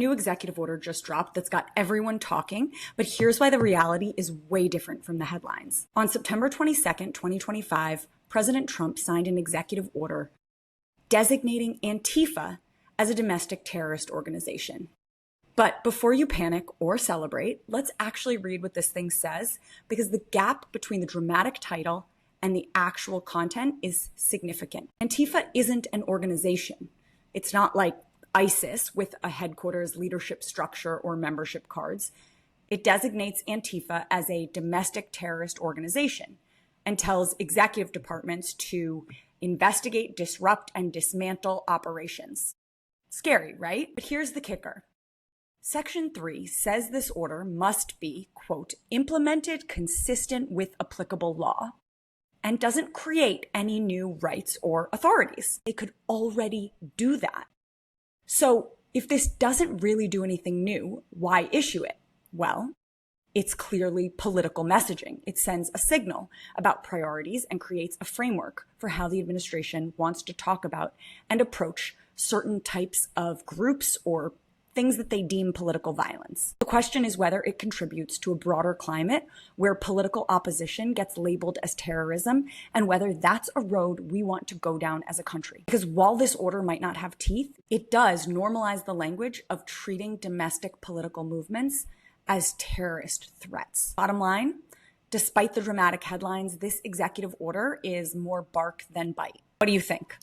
new executive order just dropped that's got everyone talking, but here's why the reality is way different from the headlines. On September 22nd, 2025, President Trump signed an executive order designating Antifa as a domestic terrorist organization. But before you panic or celebrate, let's actually read what this thing says, because the gap between the dramatic title and the actual content is significant. Antifa isn't an organization. It's not like ISIS with a headquarters, leadership structure, or membership cards. It designates Antifa as a domestic terrorist organization and tells executive departments to investigate, disrupt, and dismantle operations. Scary, right? But here's the kicker. Section 3 says this order must be, quote, implemented consistent with applicable law, and doesn't create any new rights or authorities. They could already do that. So if this doesn't really do anything new, why issue it? Well, it's clearly political messaging. It sends a signal about priorities and creates a framework for how the administration wants to talk about and approach certain types of groups or things that they deem political violence. The question is whether it contributes to a broader climate where political opposition gets labeled as terrorism, and whether that's a road we want to go down as a country. Because while this order might not have teeth, it does normalize the language of treating domestic political movements as terrorist threats. Bottom line, despite the dramatic headlines, this executive order is more bark than bite. What do you think?